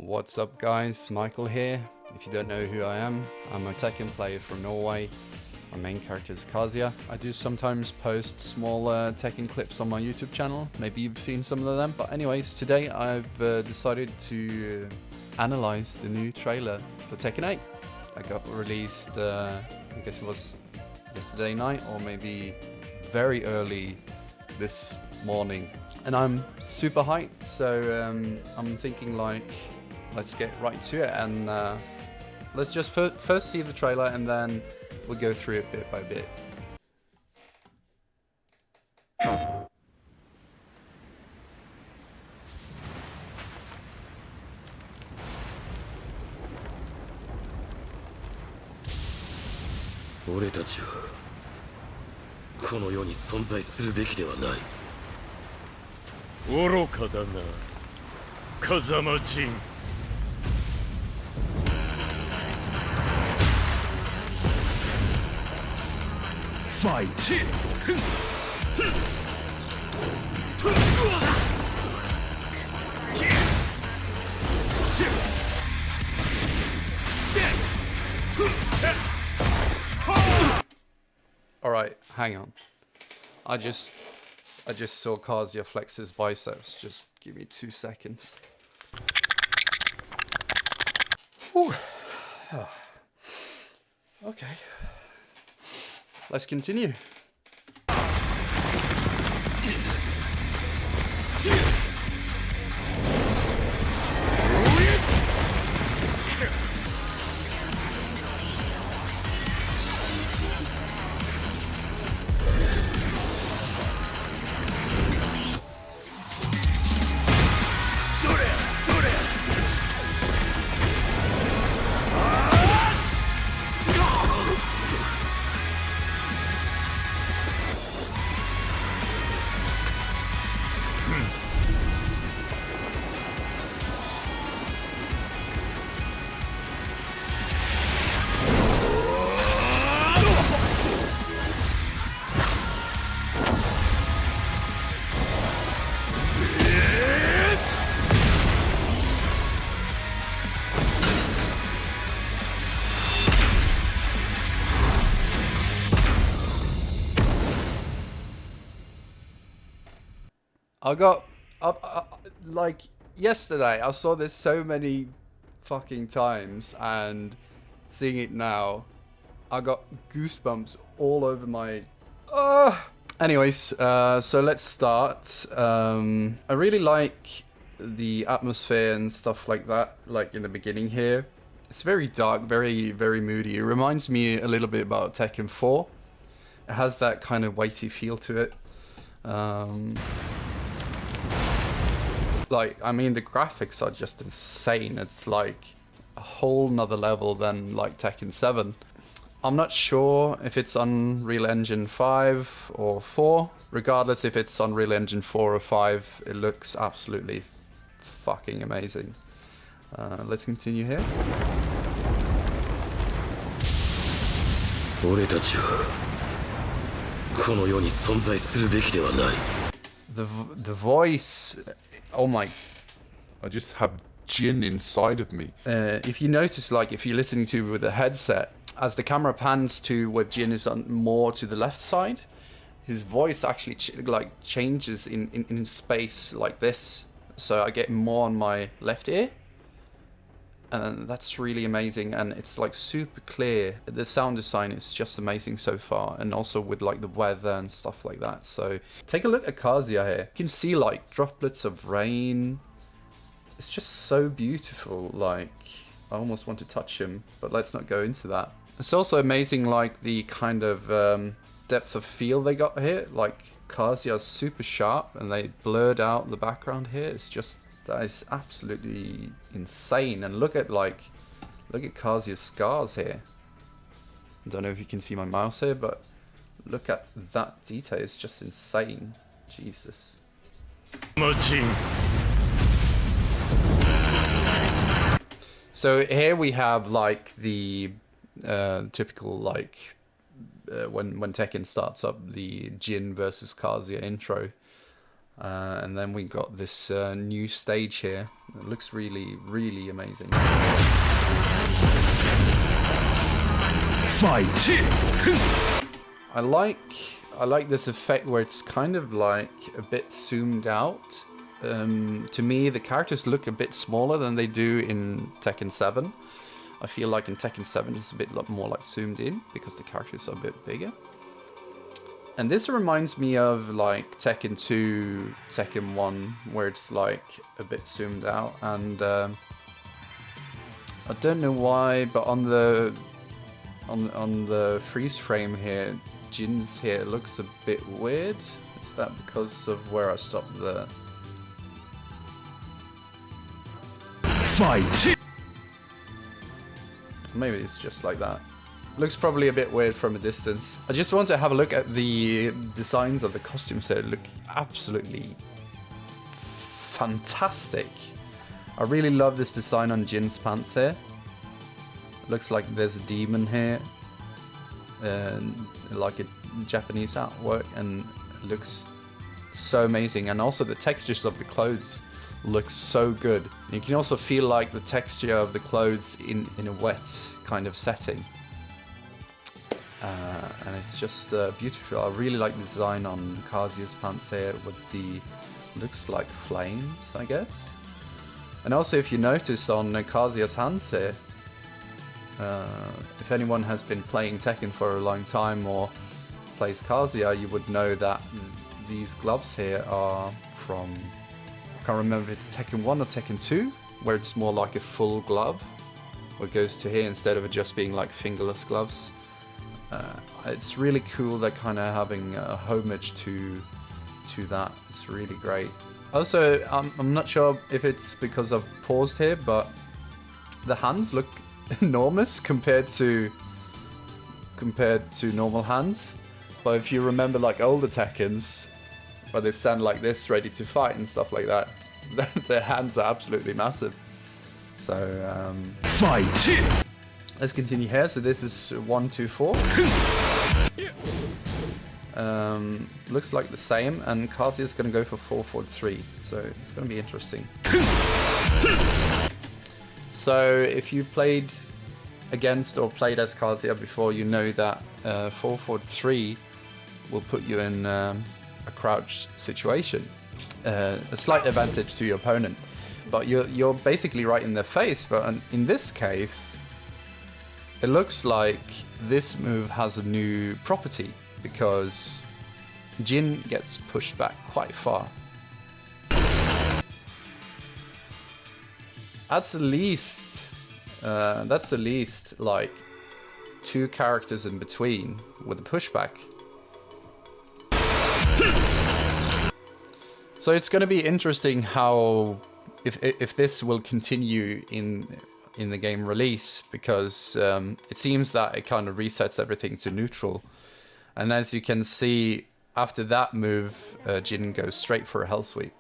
What's up guys, Michael here. If you don't know who I am, I'm a Tekken player from Norway. My main character is Kazuya. I do sometimes post small Tekken clips on my YouTube channel. Maybe you've seen some of them. But anyways, today I've decided to analyze the new trailer for Tekken 8. I got released, I guess it was yesterday night or maybe very early this morning. And I'm super hyped, so I'm thinking like, let's get right to it and let's just first see the trailer and then we'll go through it bit by bit. Fight! Alright, hang on. I just saw Kazuya flex his biceps. Just give me 2 seconds. Whew. Okay. Let's continue. I got like yesterday I saw this so many fucking times, and seeing it now I got goosebumps all over my anyways, so let's start. I really like the atmosphere and stuff like that, like in the beginning here. It's very dark, very moody. It reminds me a little bit about Tekken 4. It has that kind of weighty feel to it. Like, I mean, the graphics are just insane. It's like a whole nother level than like Tekken 7. I'm not sure if it's Unreal Engine 5 or 4. Regardless if it's Unreal Engine 4 or 5, it looks absolutely fucking amazing. Let's continue here. The voice, oh my, I just have Jin inside of me. if you notice, like if you're listening to it with a headset, as the camera pans to where Jin is on more to the left side, his voice actually changes in space like this, so I get more on my left ear, and that's really amazing. And it's like super clear. The sound design is just amazing so far, and also with like the weather and stuff like that. So take a look at Kazuya here. You can see like droplets of rain. It's just so beautiful. Like, I almost want to touch him, but let's not go into that. It's also amazing, like the kind of depth of field they got here. Like Kazuya's super sharp, and they blurred out the background here. It's just, that is absolutely insane. And look at Kazuya's scars here. I don't know if you can see my mouse here, but look at that detail. It's just insane. Jesus. So here we have like the typical like when Tekken starts up, the Jin versus Kazuya intro. And then we got this new stage here. It looks really, really amazing. Fight! I like this effect where it's kind of like a bit zoomed out. To me, the characters look a bit smaller than they do in Tekken 7. I feel like in Tekken 7 it's a bit more like zoomed in because the characters are a bit bigger. And this reminds me of like Tekken 2, Tekken 1, where it's like a bit zoomed out. And I don't know why, but on the freeze frame here, Jin's here looks a bit weird. Is that because of where I stopped the Fight! Maybe it's just like that. Looks probably a bit weird from a distance. I just want to have a look at the designs of the costumes here. Look absolutely fantastic. I really love this design on Jin's pants here. Looks like there's a demon here. Like a Japanese artwork, and it looks so amazing. And also the textures of the clothes looks so good. You can also feel like the texture of the clothes in a wet kind of setting. And it's just beautiful. I really like the design on Kazuya's pants here with the, looks like flames, I guess. And also if you notice on Kazuya's hands here, if anyone has been playing Tekken for a long time or plays Kazuya, you would know that these gloves here are from, I can't remember if it's Tekken 1 or Tekken 2, where it's more like a full glove, where it goes to here instead of it just being like fingerless gloves. It's really cool they're kind of having a homage to that. It's really great. Also, I'm not sure if it's because I've paused here, but the hands look enormous compared to normal hands. But if you remember like older Tekkens, where they stand like this ready to fight and stuff like that, their hands are absolutely massive. So Fight! Let's continue here. So this is 1, 2, 4. Looks like the same, and Kazuya's going to go for 4, 4, 3. So it's going to be interesting. So if you played against or played as Kazuya before, you know that 4, 4, 3 will put you in a crouched situation. A slight advantage to your opponent. But you're basically right in their face. But in this case, it looks like this move has a new property, because Jin gets pushed back quite far. That's the least like 2 characters in between with a pushback. So it's going to be interesting how if this will continue in the game release, because it seems that it kind of resets everything to neutral. And as you can see, after that move, Jin goes straight for a hell sweep.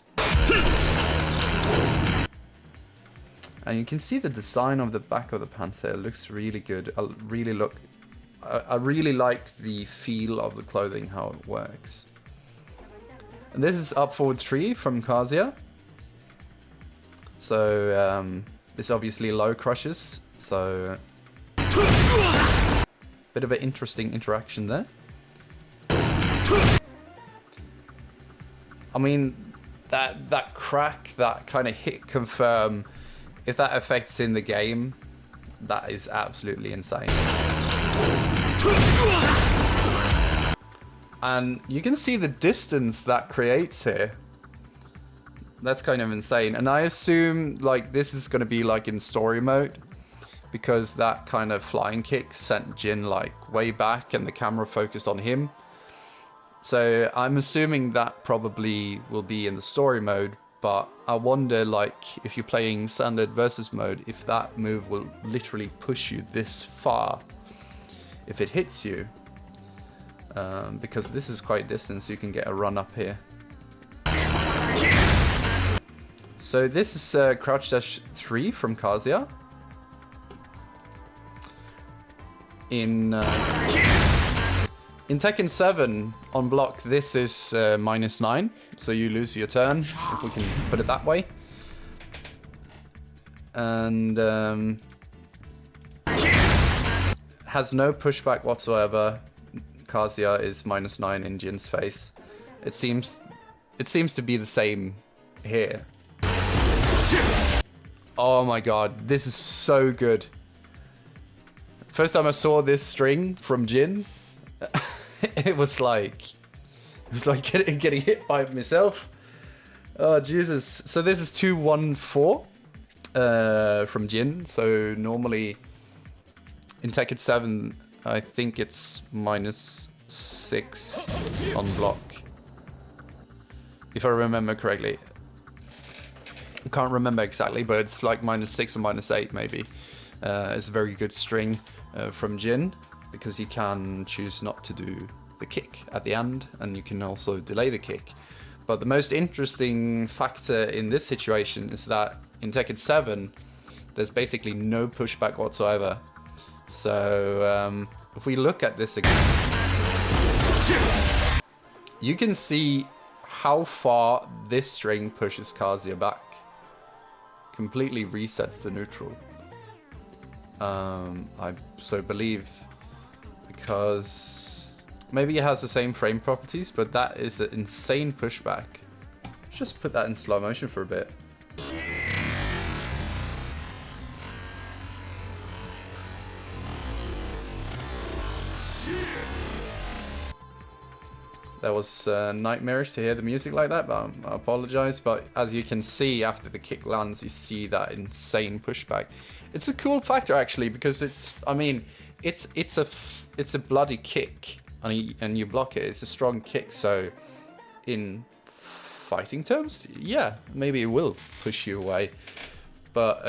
And you can see the design of the back of the pants here. It looks really good. I really like the feel of the clothing, how it works. And this is up forward 3 from Kazuya. So this obviously low crushes. So bit of an interesting interaction there. I mean, that crack, that kind of hit confirm, if that affects in the game, that is absolutely insane. And you can see the distance that creates here. That's kind of insane. And I assume like this is going to be like in story mode, because that kind of flying kick sent Jin like way back and the camera focused on him. So I'm assuming that probably will be in the story mode, but I wonder, like, if you're playing standard versus mode, if that move will literally push you this far if it hits you. Because this is quite distant, so you can get a run up here. So this is crouch dash 3 from Kazuya. In Tekken 7 on block, this is -9, so you lose your turn, if we can put it that way. And has no pushback whatsoever. Kazuya is -9 in Jin's face. It seems to be the same here. Oh my god, this is so good. First time I saw this string from Jin, it was like getting hit by myself. Oh Jesus! So this is 2-1-4 from Jin. So normally in Tekken 7, I think it's -6 on block, if I remember correctly. I can't remember exactly, but it's like -6 or -8 maybe. It's a very good string from Jin, because you can choose not to do the kick at the end, and you can also delay the kick. But the most interesting factor in this situation is that in Tekken 7, there's basically no pushback whatsoever. So if we look at this again, you can see how far this string pushes Kazuya back. Completely resets the neutral. I so believe, because maybe it has the same frame properties, but that is an insane pushback. Just put that in slow motion for a bit. That was nightmarish to hear the music like that, but I apologize. But as you can see, after the kick lands, you see that insane pushback. It's a cool factor actually, because I mean, it's a bloody kick, and you block it. It's a strong kick, so in fighting terms, yeah, maybe it will push you away. But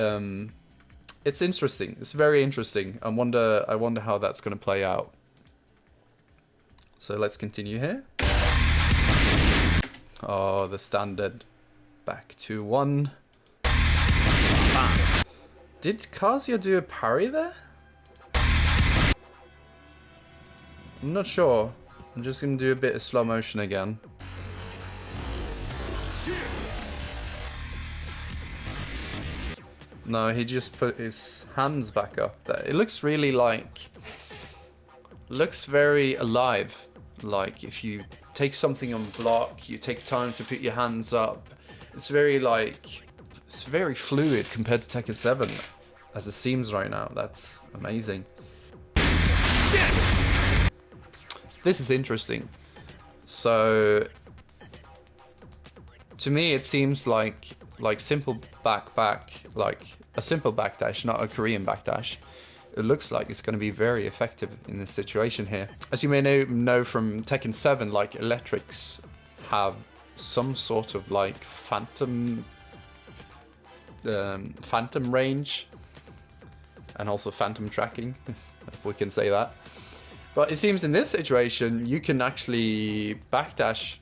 it's interesting. It's very interesting. I wonder how that's going to play out. So let's continue here. Oh, the standard back to 1. Did Kazuya do a parry there? I'm not sure. I'm just going to do a bit of slow motion again. No, he just put his hands back up there. It looks really looks very alive. Like if you take something on block, you take time to put your hands up. It's very fluid compared to Tekken 7 as it seems right now. That's amazing. This is interesting. So to me it seems like simple back, like a simple backdash, not a Korean backdash. It looks like it's going to be very effective in this situation here. As you may know from Tekken 7, like electrics have some sort of like phantom range, and also phantom tracking, if we can say that. But it seems in this situation you can actually backdash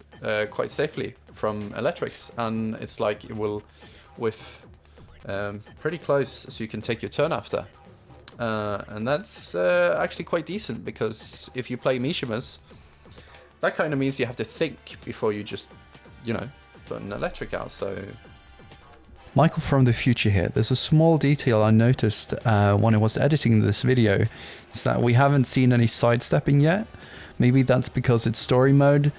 quite safely from electrics, and it's like it will whiff pretty close, so you can take your turn after. And that's actually quite decent, because if you play Mishimas, that kind of means you have to think before you just, put an electric out. So, Michael from the future here. There's a small detail I noticed when I was editing this video, is that we haven't seen any sidestepping yet. Maybe that's because it's story mode,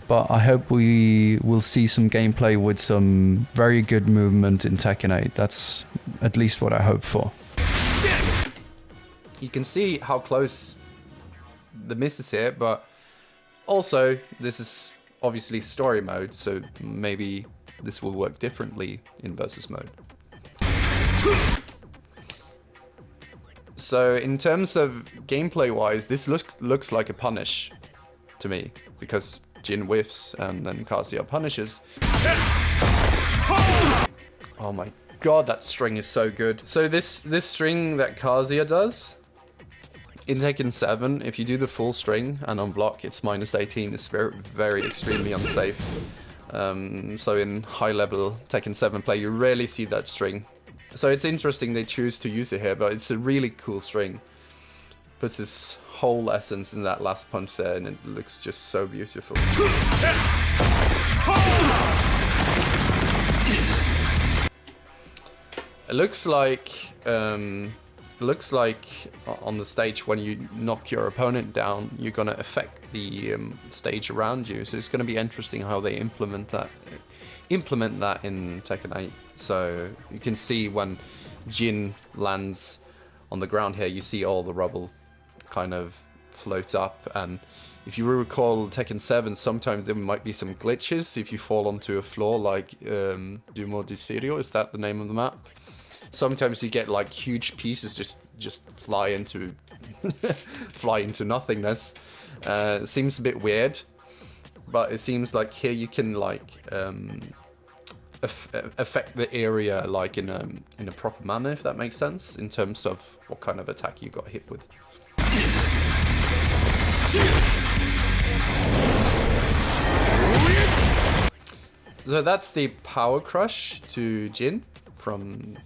but I hope we will see some gameplay with some very good movement in Tekken 8. That's at least what I hope for. You can see how close the miss is here, but also this is obviously story mode, so maybe this will work differently in versus mode. So in terms of gameplay wise, this looks like a punish to me, because Jin whiffs and then Kazuya punishes. Oh my god, that string is so good. So this string that Kazuya does in Tekken 7, if you do the full string and on block, it's -18. It's very extremely unsafe. So in high level Tekken 7 play, you rarely see that string. So it's interesting they choose to use it here, but it's a really cool string. Puts his whole essence in that last punch there, and it looks just so beautiful. It looks like on the stage when you knock your opponent down, you're gonna affect the stage around you. So it's gonna be interesting how they implement that in Tekken 8. So you can see when Jin lands on the ground here, you see all the rubble kind of float up, and if you recall Tekken 7, sometimes there might be some glitches if you fall onto a floor, like Dumo di Sirio, is that the name of the map? Sometimes you get like huge pieces just fly into fly into nothingness. It seems a bit weird, but it seems like here you can like affect the area like in a proper manner, if that makes sense, in terms of what kind of attack you got hit with. So that's the power crush to Jin from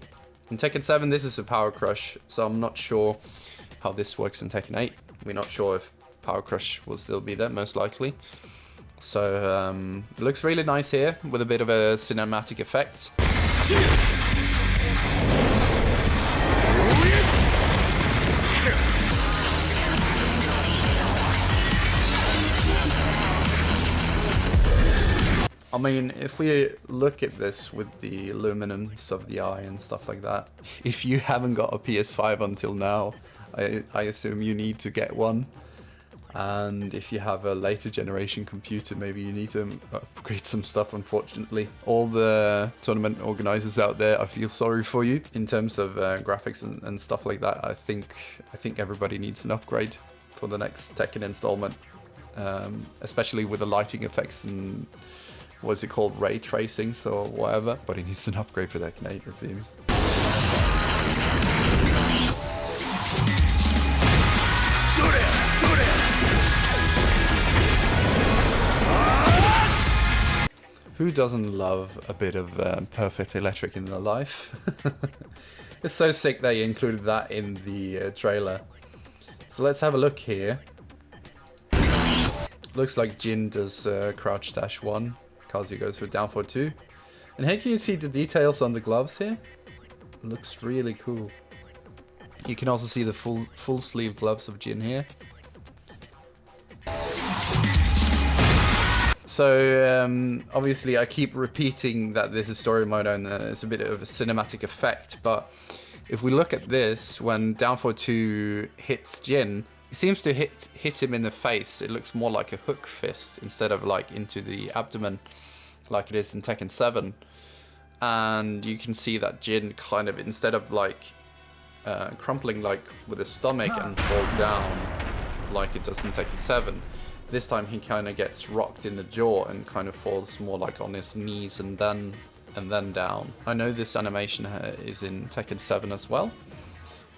in Tekken 7. This is a power crush, so I'm not sure how this works in Tekken 8. We're not sure if power crush will still be there, most likely. So it looks really nice here with a bit of a cinematic effect. I mean, if we look at this with the luminance of the eye and stuff like that, if you haven't got a PS5 until now, I assume you need to get one. And if you have a later generation computer, maybe you need to upgrade some stuff, unfortunately. All the tournament organizers out there, I feel sorry for you. In terms of graphics and stuff like that, I think everybody needs an upgrade for the next Tekken installment. Especially with the lighting effects and what's it called, ray tracing or whatever. But it needs an upgrade for Tekken 8, it seems. Who doesn't love a bit of perfect electric in their life? It's so sick they included that in the trailer. So let's have a look here. Looks like Jin does crouch dash 1. Kazuya goes for down for 2. And here can you see the details on the gloves here? Looks really cool. You can also see the full sleeve gloves of Jin here. So obviously I keep repeating that this is story mode and it's a bit of a cinematic effect, but if we look at this, when down for 2 hits Jin, it seems to hit him in the face. It looks more like a hook fist instead of like into the abdomen like it is in Tekken 7. And you can see that Jin kind of, instead of like crumpling like with his stomach and fall down like it does in Tekken 7, this time he kind of gets rocked in the jaw and kind of falls more like on his knees and then down. I know this animation is in Tekken 7 as well,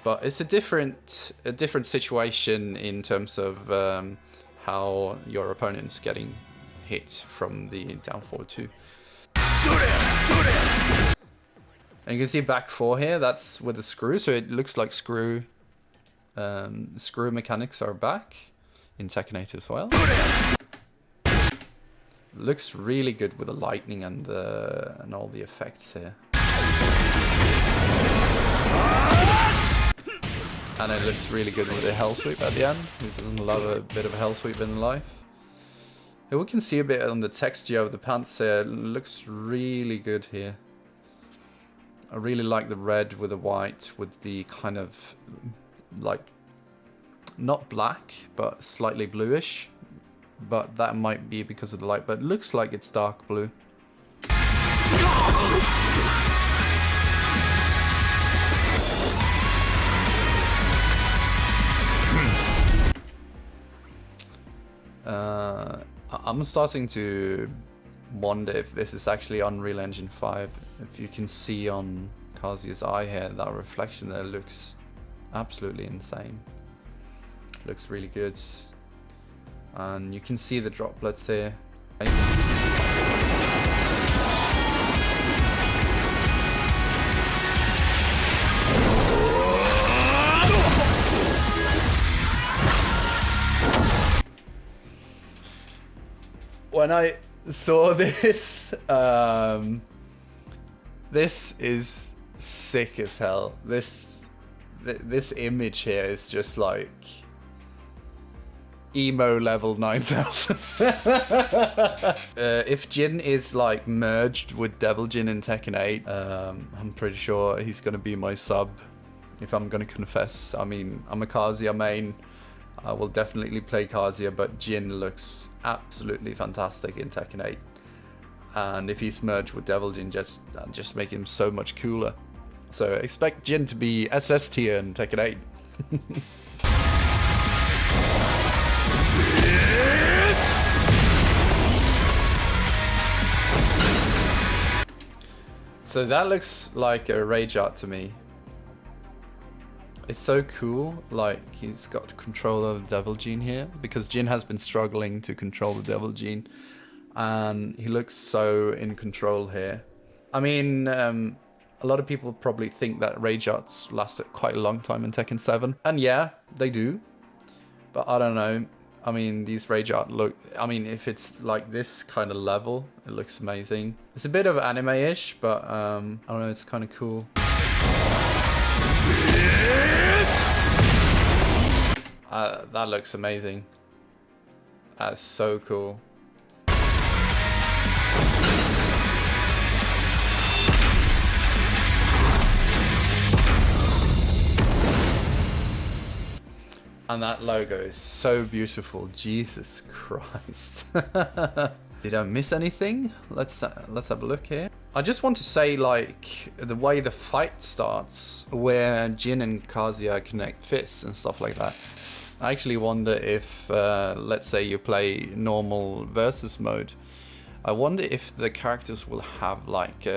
but it's a different situation in terms of how your opponent's getting hit from the down forward 2. And you can see back 4 here, that's with the screw, so it looks like screw mechanics are back in Tekken 8 as well. Looks really good with the lightning and all the effects here. And it looks really good with the hell sweep at the end. Who doesn't love a bit of a hell sweep in life? And we can see a bit on the texture of the pants here. It looks really good here. I really like the red with the white, with the kind of like not black but slightly bluish, but that might be because of the light, but it looks like it's dark blue. I'm starting to wonder if this is actually Unreal Engine 5. If you can see on Kazuya's eye here, that reflection there looks absolutely insane. Looks really good. And you can see the droplets here. When I saw this, this is sick as hell. This image here is just like emo level 9000. If Jin is like merged with Devil Jin in Tekken 8, I'm pretty sure he's gonna be my sub. If I'm gonna confess, I mean, I'm a Kazuya main. I will definitely play Kazuya, but Jin looks absolutely fantastic in Tekken 8. And if he's merged with Devil Jin, just make him so much cooler. So expect Jin to be SS tier in Tekken 8. So that looks like a rage art to me. It's so cool, like he's got control of the Devil Gene here, because Jin has been struggling to control the Devil Gene, and he looks so in control here. I mean, a lot of people probably think that rage arts lasted quite a long time in Tekken 7, and yeah, they do, but I don't know. I mean, these rage art look, I mean, if it's like this kind of level, it looks amazing. It's a bit of anime-ish, but I don't know, it's kind of cool. That looks amazing. That's so cool. And that logo is so beautiful. Jesus Christ. Did I miss anything? Let's have a look here. I just want to say, like, the way the fight starts, where Jin and Kazuya connect fists and stuff like that. I actually wonder if, let's say you play normal versus mode, I wonder if the characters will have like,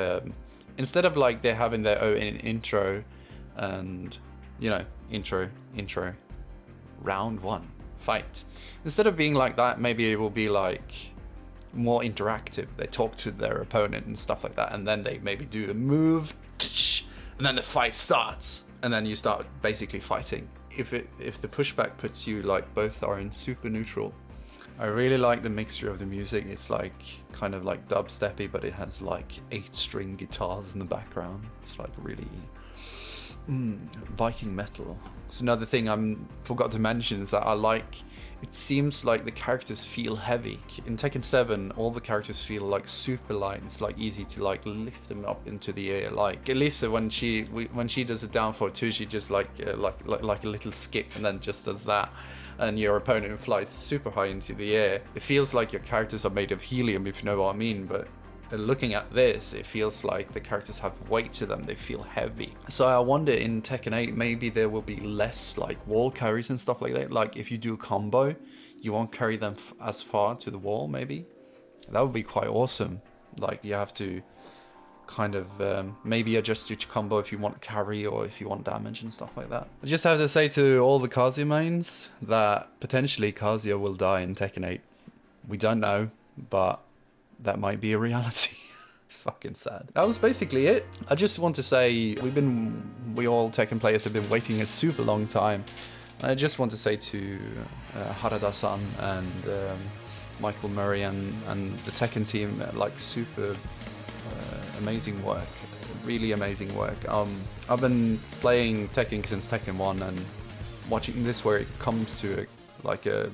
instead of like they having their own intro and, you know, intro, round one, fight. Instead of being like that, maybe it will be like more interactive. They talk to their opponent and stuff like that, and then they maybe do a move, and then the fight starts, and then you start basically fighting. If the pushback puts you like both are in super neutral. I really like the mixture of the music. It's like kind of like dubsteppy, but it has like 8-string guitars in the background. It's like really Viking metal. It's another thing I forgot to mention is that I like, it seems like the characters feel heavy. In Tekken 7, all the characters feel like super light. It's like easy to like lift them up into the air. Like Elisa, when she does a down forward too, she just like a little skip and then just does that, and your opponent flies super high into the air. It feels like your characters are made of helium, if you know what I mean. But looking at this, it feels like the characters have weight to them. They feel heavy. So I wonder in Tekken 8, maybe there will be less like wall carries and stuff like that. Like if you do a combo, you won't carry them as far to the wall, maybe. That would be quite awesome. Like you have to kind of maybe adjust your combo if you want carry or if you want damage and stuff like that. I just have to say to all the Kazuya mains that potentially Kazuya will die in Tekken 8. We don't know, but that might be a reality. It's fucking sad. That was basically it. I just want to say we all Tekken players have been waiting a super long time. I just want to say to Harada-san and Michael Murray and the Tekken team, like super amazing work, really amazing work. I've been playing Tekken since Tekken 1 and watching this where it comes to like a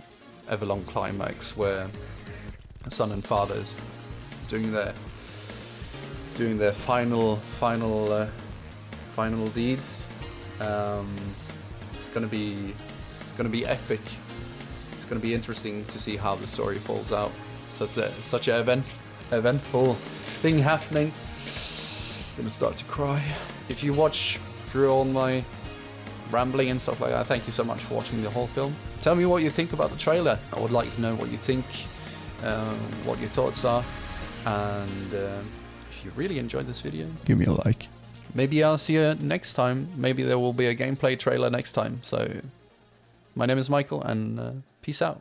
ever-long climax where son and fathers doing their final deeds. It's gonna be epic. It's gonna be interesting to see how the story falls out. Such an eventful thing happening. I'm gonna start to cry. If you watch through all my rambling and stuff like that, thank you so much for watching the whole film. Tell me what you think about the trailer. I would like to know what you think. What your thoughts are, and if you really enjoyed this video, give me a like. Maybe I'll see you next time. Maybe there will be a gameplay trailer next time. So my name is Michael, and peace out.